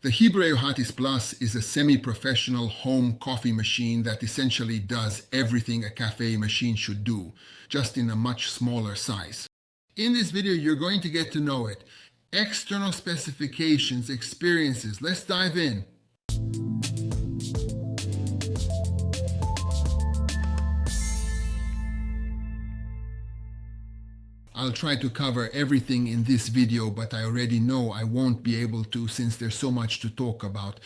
The HiBREW H10 Plus is a semi-professional home coffee machine that essentially does everything a cafe machine should do, just in a much smaller size. In this video, you're going to get to know it. External specifications, experiences. Let's dive in. I'll try to cover everything in this video, but I already know I won't be able to since there's so much to talk about.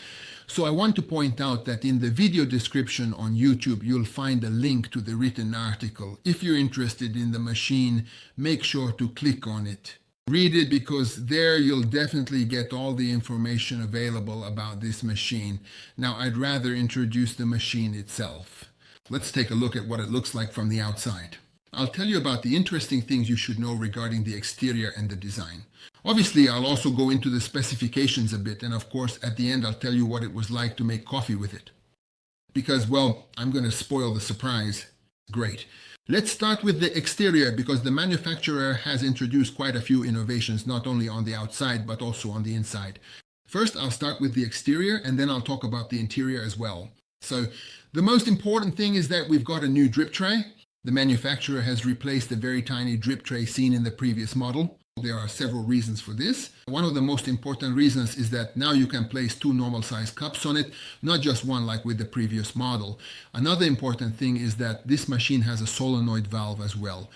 So I want to point out that in the video description on YouTube, you'll find a link to the written article. If you're interested in the machine, make sure to click on it. Read it because there you'll definitely get all the information available about this machine. Now I'd rather introduce the machine itself. Let's take a look at what it looks like from the outside. I'll tell you about the interesting things you should know regarding the exterior and the design. Obviously, I'll also go into the specifications a bit, and of course, at the end, I'll tell you what it was like to make coffee with it. Because, well, I'm going to spoil the surprise. Great. Let's start with the exterior, because the manufacturer has introduced quite a few innovations, not only on the outside, but also on the inside. First, I'll start with the exterior, and then I'll talk about the interior as well. So, the most important thing is that we've got a new drip tray. The manufacturer has replaced the very tiny drip tray seen in the previous model. There are several reasons for this. One of the most important reasons is that now you can place two normal-sized cups on it, not just one like with the previous model. Another important thing is that this machine has a solenoid valve as well.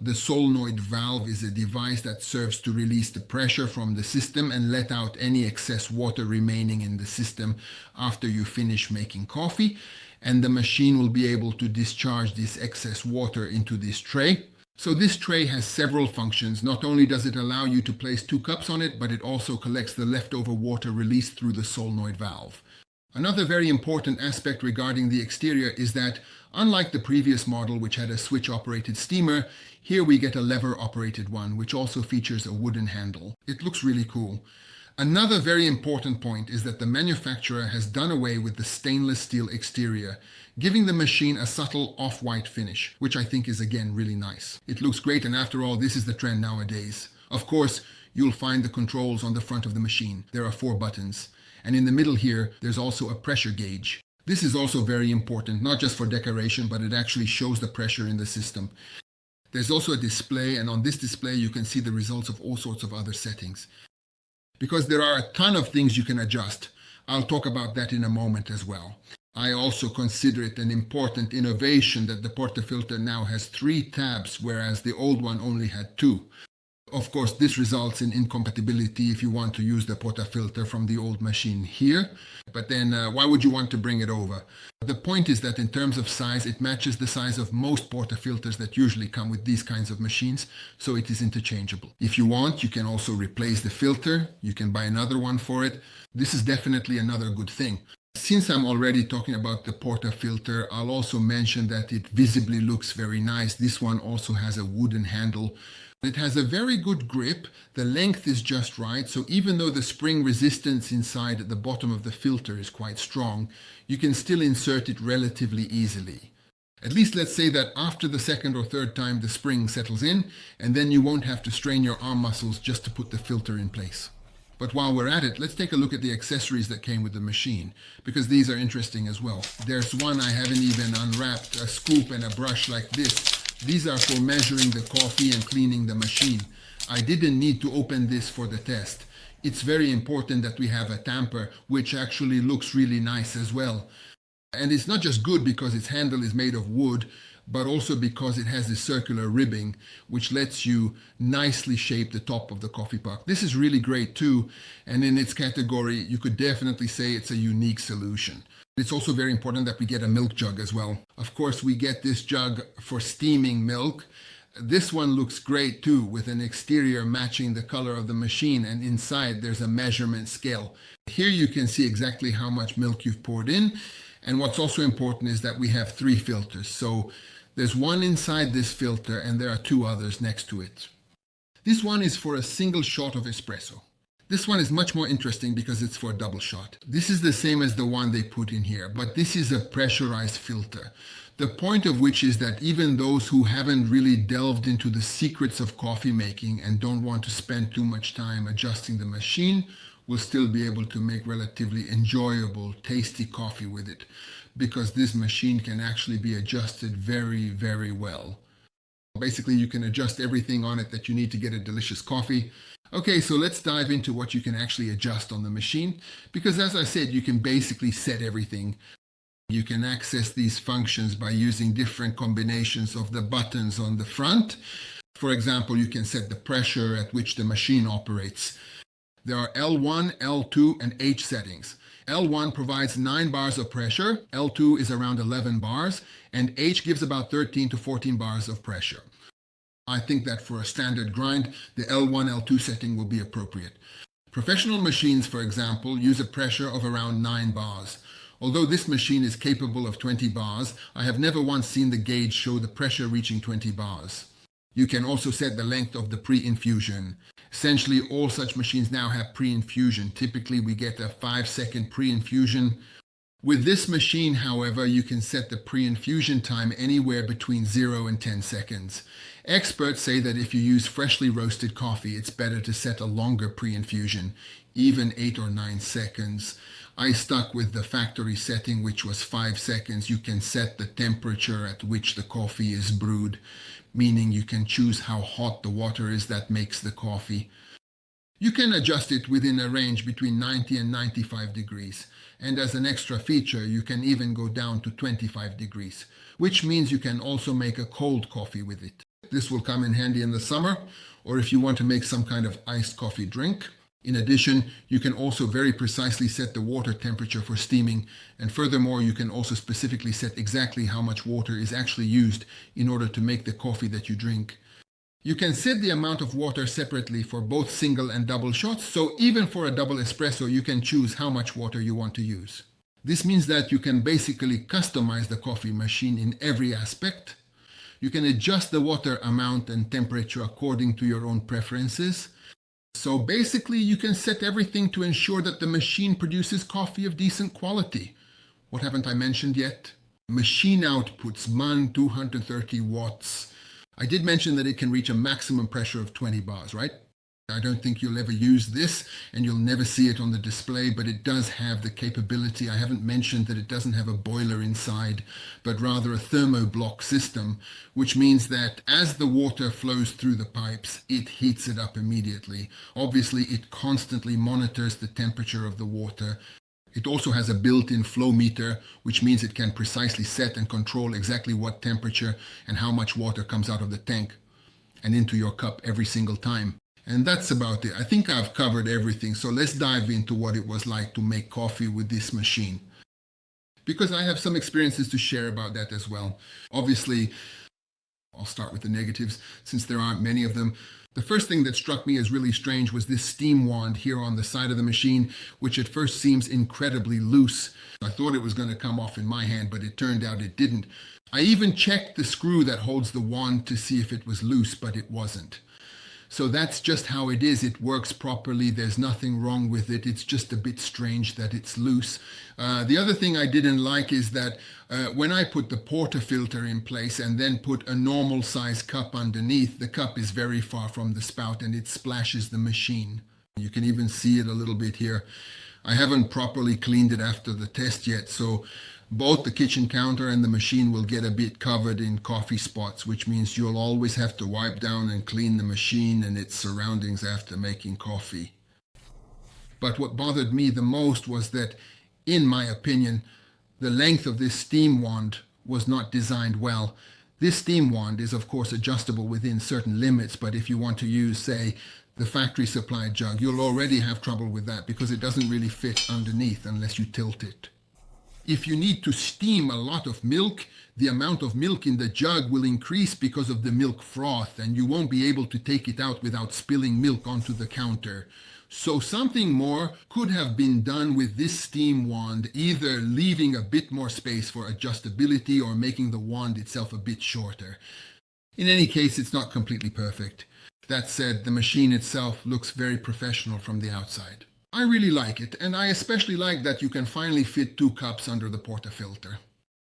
The solenoid valve is a device that serves to release the pressure from the system and let out any excess water remaining in the system after you finish making coffee. And the machine will be able to discharge this excess water into this tray. So this tray has several functions. Not only does it allow you to place two cups on it, but it also collects the leftover water released through the solenoid valve. Another very important aspect regarding the exterior is that, unlike the previous model, which had a switch-operated steamer, here we get a lever-operated one, which also features a wooden handle. It looks really cool. Another very important point is that the manufacturer has done away with the stainless steel exterior, giving the machine a subtle off-white finish, which I think is again really nice. It looks great, and after all, this is the trend nowadays. Of course, you'll find the controls on the front of the machine. There are 4 buttons. And in the middle here, there's also a pressure gauge. This is also very important, not just for decoration, but it actually shows the pressure in the system. There's also a display, and on this display you can see the results of all sorts of other settings. Because there are a ton of things you can adjust. I'll talk about that in a moment as well. I also consider it an important innovation that the portafilter now has 3 tabs, whereas the old one only had 2. Of course, this results in incompatibility if you want to use the portafilter from the old machine here. But then why would you want to bring it over? The point is that in terms of size, it matches the size of most portafilters that usually come with these kinds of machines, so it is interchangeable. If you want, you can also replace the filter. You can buy another one for it. This is definitely another good thing. Since I'm already talking about the portafilter, I'll also mention that it visibly looks very nice. This one also has a wooden handle. It has a very good grip. The length is just right, so even though the spring resistance inside at the bottom of the filter is quite strong, you can still insert it relatively easily. At least let's say that after the second or third time the spring settles in, and then you won't have to strain your arm muscles just to put the filter in place. But while we're at it, let's take a look at the accessories that came with the machine, because these are interesting as well. There's one I haven't even unwrapped, a scoop and a brush like this. These are for measuring the coffee and cleaning the machine. I didn't need to open this for the test. It's very important that we have a tamper, which actually looks really nice as well. And it's not just good because its handle is made of wood, but also because it has this circular ribbing, which lets you nicely shape the top of the coffee puck. This is really great too, and in its category, you could definitely say it's a unique solution. It's also very important that we get a milk jug as well. Of course, we get this jug for steaming milk. This one looks great too, with an exterior matching the color of the machine, and inside there's a measurement scale. Here you can see exactly how much milk you've poured in, and what's also important is that we have 3 filters. So there's one inside this filter, and there are 2 others next to it. This one is for a single shot of espresso. This one is much more interesting because it's for a double shot. This is the same as the one they put in here, but this is a pressurized filter. The point of which is that even those who haven't really delved into the secrets of coffee making and don't want to spend too much time adjusting the machine will still be able to make relatively enjoyable, tasty coffee with it, because this machine can actually be adjusted very, very well. Basically, you can adjust everything on it that you need to get a delicious coffee. Okay, so let's dive into what you can actually adjust on the machine, because as I said, you can basically set everything. You can access these functions by using different combinations of the buttons on the front. For example, you can set the pressure at which the machine operates. There are L1, L2, and H settings. L1 provides 9 bars of pressure, L2 is around 11 bars, and H gives about 13 to 14 bars of pressure. I think that for a standard grind, the L1, L2 setting will be appropriate. Professional machines, for example, use a pressure of around 9 bars. Although this machine is capable of 20 bars, I have never once seen the gauge show the pressure reaching 20 bars. You can also set the length of the pre-infusion. Essentially, all such machines now have pre-infusion. Typically, we get a 5-second pre-infusion. With this machine, however, you can set the pre-infusion time anywhere between 0 and 10 seconds. Experts say that if you use freshly roasted coffee, it's better to set a longer pre-infusion, even 8 or 9 seconds. I stuck with the factory setting, which was 5 seconds. You can set the temperature at which the coffee is brewed, meaning you can choose how hot the water is that makes the coffee. You can adjust it within a range between 90 and 95 degrees. And as an extra feature, you can even go down to 25 degrees, which means you can also make a cold coffee with it. This will come in handy in the summer, or if you want to make some kind of iced coffee drink. In addition, you can also very precisely set the water temperature for steaming, and furthermore, you can also specifically set exactly how much water is actually used in order to make the coffee that you drink. You can set the amount of water separately for both single and double shots, so even for a double espresso, you can choose how much water you want to use. This means that you can basically customize the coffee machine in every aspect. You can adjust the water amount and temperature according to your own preferences. So basically, you can set everything to ensure that the machine produces coffee of decent quality. What haven't I mentioned yet? Machine outputs MAN 230 watts. I did mention that it can reach a maximum pressure of 20 bars, right? I don't think you'll ever use this, and you'll never see it on the display, but it does have the capability. I haven't mentioned that it doesn't have a boiler inside, but rather a thermoblock system, which means that as the water flows through the pipes, it heats it up immediately. Obviously, it constantly monitors the temperature of the water. It also has a built-in flow meter, which means it can precisely set and control exactly what temperature and how much water comes out of the tank and into your cup every single time. And that's about it. I think I've covered everything, so let's dive into what it was like to make coffee with this machine, because I have some experiences to share about that as well. Obviously, I'll start with the negatives, since there aren't many of them. The first thing that struck me as really strange was this steam wand here on the side of the machine, which at first seems incredibly loose. I thought it was going to come off in my hand, but it turned out it didn't. I even checked the screw that holds the wand to see if it was loose, but it wasn't. So that's just how it is. It works properly. There's nothing wrong with it. It's just a bit strange that it's loose. The other thing I didn't like is that when I put the portafilter in place and then put a normal size cup underneath, the cup is very far from the spout and it splashes the machine. You can even see it a little bit here. I haven't properly cleaned it after the test yet, so both the kitchen counter and the machine will get a bit covered in coffee spots, which means you'll always have to wipe down and clean the machine and its surroundings after making coffee. But what bothered me the most was that, in my opinion, the length of this steam wand was not designed well. This steam wand is of course adjustable within certain limits, but if you want to use, say, the factory supplied jug, you'll already have trouble with that because it doesn't really fit underneath unless you tilt it. If you need to steam a lot of milk, the amount of milk in the jug will increase because of the milk froth, and you won't be able to take it out without spilling milk onto the counter. So something more could have been done with this steam wand, either leaving a bit more space for adjustability or making the wand itself a bit shorter. In any case, it's not completely perfect. That said, the machine itself looks very professional from the outside. I really like it, and I especially like that you can finally fit 2 cups under the portafilter.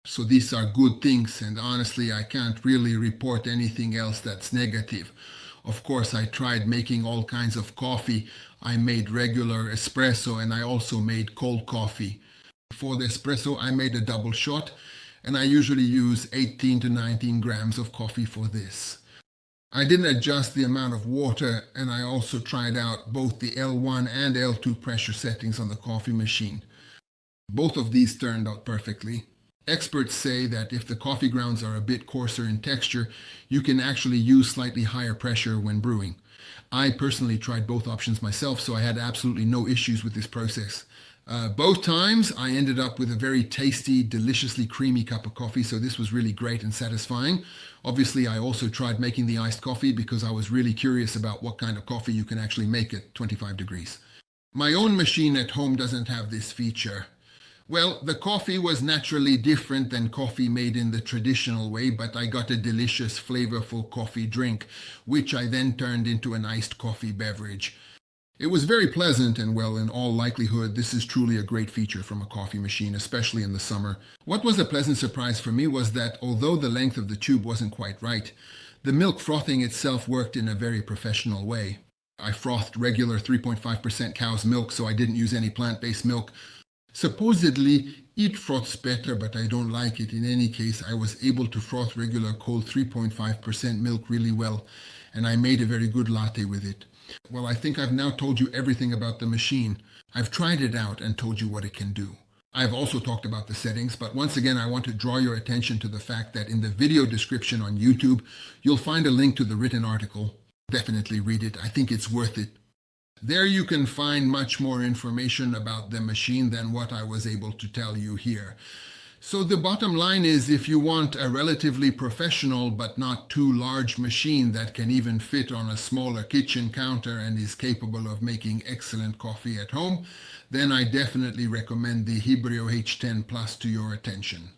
So these are good things, and honestly, I can't really report anything else that's negative. Of course, I tried making all kinds of coffee. I made regular espresso, and I also made cold coffee. For the espresso, I made a double shot, and I usually use 18 to 19 grams of coffee for this. I didn't adjust the amount of water, and I also tried out both the L1 and L2 pressure settings on the coffee machine. Both of these turned out perfectly. Experts say that if the coffee grounds are a bit coarser in texture, you can actually use slightly higher pressure when brewing. I personally tried both options myself, so I had absolutely no issues with this process. Both times I ended up with a very tasty, deliciously creamy cup of coffee, so this was really great and satisfying. Obviously, I also tried making the iced coffee because I was really curious about what kind of coffee you can actually make at 25 degrees. My own machine at home doesn't have this feature. Well, the coffee was naturally different than coffee made in the traditional way, but I got a delicious, flavorful coffee drink, which I then turned into an iced coffee beverage. It was very pleasant, and well, in all likelihood, this is truly a great feature from a coffee machine, especially in the summer. What was a pleasant surprise for me was that although the length of the tube wasn't quite right, the milk frothing itself worked in a very professional way. I frothed regular 3.5% cow's milk, so I didn't use any plant-based milk. Supposedly, it froths better, but I don't like it. In any case, I was able to froth regular cold 3.5% milk really well, and I made a very good latte with it. Well, I think I've now told you everything about the machine. I've tried it out and told you what it can do. I've also talked about the settings, but once again, I want to draw your attention to the fact that in the video description on YouTube, you'll find a link to the written article. Definitely read it. I think it's worth it. There you can find much more information about the machine than what I was able to tell you here. So the bottom line is, if you want a relatively professional but not too large machine that can even fit on a smaller kitchen counter and is capable of making excellent coffee at home, then I definitely recommend the HiBREW H10 Plus to your attention.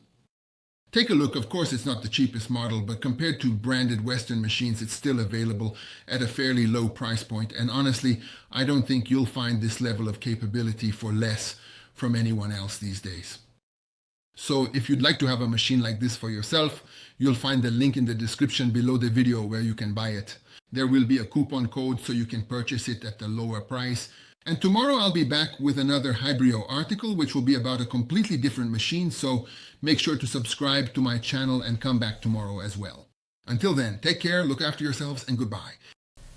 Take a look. Of course, it's not the cheapest model, but compared to branded Western machines, it's still available at a fairly low price point. And honestly, I don't think you'll find this level of capability for less from anyone else these days. So if you'd like to have a machine like this for yourself, you'll find the link in the description below the video where you can buy it. There will be a coupon code so you can purchase it at a lower price. And tomorrow I'll be back with another HiBREW article, which will be about a completely different machine, so make sure to subscribe to my channel and come back tomorrow as well. Until then, take care, look after yourselves, and goodbye.